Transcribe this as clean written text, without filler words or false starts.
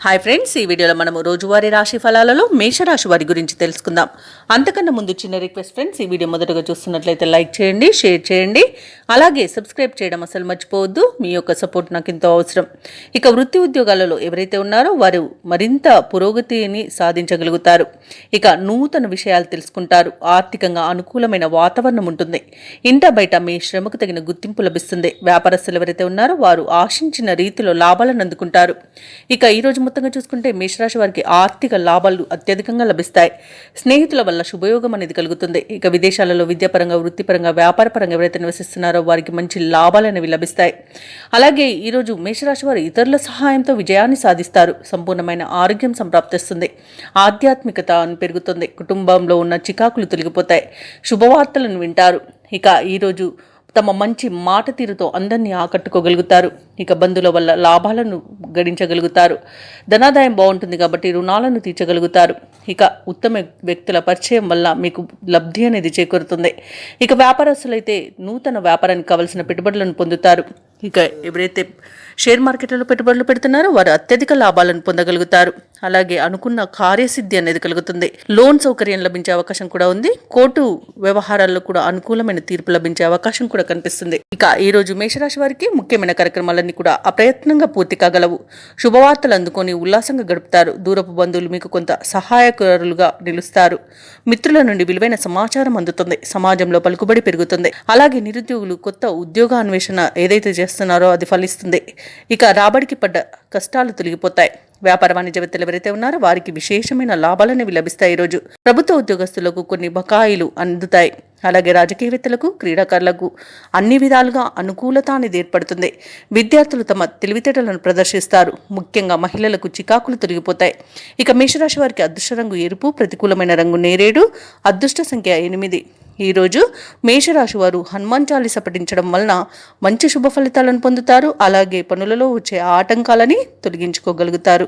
Hi friends, ఈ వీడియోలో మనము రోజువారీ రాశి ఫలాలలో మేషరాశి వారి గురించి తెలుసుకుందాం. అంతకన్నా ముందు చిన్న రిక్వెస్ట్ ఫ్రెండ్స్, ఈ వీడియో మొదటగా చూస్తున్నట్లయితే లైక్ చేయండి, షేర్ చేయండి, అలాగే సబ్స్క్రైబ్ చేయడం అసలు మర్చిపోవద్దు. మీ యొక్క సపోర్ట్ నాకు ఎంతో అవసరం. ఇక వృత్తి ఉద్యోగాలలో ఎవరైతే ఉన్నారో వారు మరింత పురోగతిని సాధించగలుగుతారు. ఇక నూతన విషయాలు తెలుసుకుంటారు. ఆర్థికంగా అనుకూలమైన వాతావరణం ఉంటుంది. ఇంట బయట మీ శ్రమకు తగిన గుర్తింపు లభిస్తుంది. వ్యాపారస్తులు ఎవరైతే ఉన్నారో వారు ఆశించిన రీతిలో లాభాలను అందుకుంటారు. ఇక ఈరోజు మొత్తంగా చూసుకుంటే మేషరాశి వారికి ఆర్థిక లాభాలు అత్యధికంగా లభిస్తాయి. స్నేహితుల వల్ల శుభయోగం అనేది కలుగుతుంది. ఇక విదేశాలలో విద్యాపరంగా, వృత్తిపరంగా, వ్యాపారపరంగా ఎవరైతే నివసిస్తున్నారో వారికి మంచి లాభాలు అనేవి లభిస్తాయి. అలాగే ఈరోజు మేషరాశి వారు ఇతరుల సహాయంతో విజయాన్ని సాధిస్తారు. సంపూర్ణమైన ఆరోగ్యం సంప్రాప్తిస్తుంది. ఆధ్యాత్మికత పెరుగుతుంది. కుటుంబంలో ఉన్న చికాకులు తొలగిపోతాయి. శుభవార్తలను వింటారు. ఇక ఈరోజు తమ మంచి మాట తీరుతో అందరినీ ఆకట్టుకోగలుగుతారు. ఇక బంధువుల వల్ల లాభాలను గడించగలుగుతారు. ధనాదాయం బాగుంటుంది కాబట్టి రుణాలను తీర్చగలుగుతారు. ఇక ఉత్తమ వ్యక్తుల పరిచయం వల్ల మీకు లబ్ధి అనేది చేకూరుతుంది. ఇక వ్యాపారస్తులైతే నూతన వ్యాపారానికి కావలసిన పెట్టుబడులను పొందుతారు. ఇక ఎవరైతే షేర్ మార్కెట్లలో పెట్టుబడులు పెడుతున్నారో వారు అత్యధిక లాభాలను పొందగలుగుతారు. అలాగే అనుకున్న కార్యసిద్ధి అనేది కలుగుతుంది. లోన్ సౌకర్యం లభించే అవకాశం కూడా ఉంది. కోర్టు వ్యవహారాల్లో కూడా అనుకూలమైన తీర్పు లభించే అవకాశం కూడా కనిపిస్తుంది. ఇక ఈ రోజు మేషరాశి వారికి ముఖ్యమైన కార్యక్రమాలన్నీ కూడా అప్రయత్నంగా పూర్తి కాగలవు. శుభవార్తలు అందుకొని ఉల్లాసంగా గడుపుతారు. దూరపు బంధువులు మీకు కొంత సహాయకులుగా నిలుస్తారు. మిత్రుల నుండి విలువైన సమాచారం అందుతుంది. సమాజంలో పలుకుబడి పెరుగుతుంది. అలాగే నిరుద్యోగులు కొత్త ఉద్యోగ అన్వేషణ ఏదైతే చేస్తున్నారో అది ఫలిస్తుంది. ఇక రాబడికి పడ్డ కష్టాలు తొలగిపోతాయి. వ్యాపార వాణిజ్యవేత్తలు ఎవరైతే ఉన్నారో వారికి విశేషమైన లాభాలనేవి లభిస్తాయి. ఈరోజు ప్రభుత్వ ఉద్యోగస్తులకు కొన్ని బకాయిలు అందుతాయి. అలాగే రాజకీయవేత్తలకు, క్రీడాకారులకు అన్ని విధాలుగా అనుకూలత అనేది ఏర్పడుతుంది. విద్యార్థులు తమ తెలివితేటలను ప్రదర్శిస్తారు. ముఖ్యంగా మహిళలకు చికాకులు తొలగిపోతాయి. ఇక మేషరాశి వారికి అదృష్ట రంగు ఎరుపు, ప్రతికూలమైన రంగు నేరేడు, అదృష్ట సంఖ్య 8. ఈరోజు మేషరాశి వారు హనుమాన్ చాలీస పఠించడం వలన మంచి శుభ ఫలితాలను పొందుతారు. అలాగే పనులలో వచ్చే ఆటంకాలని తొలగించుకోగలుగుతారు.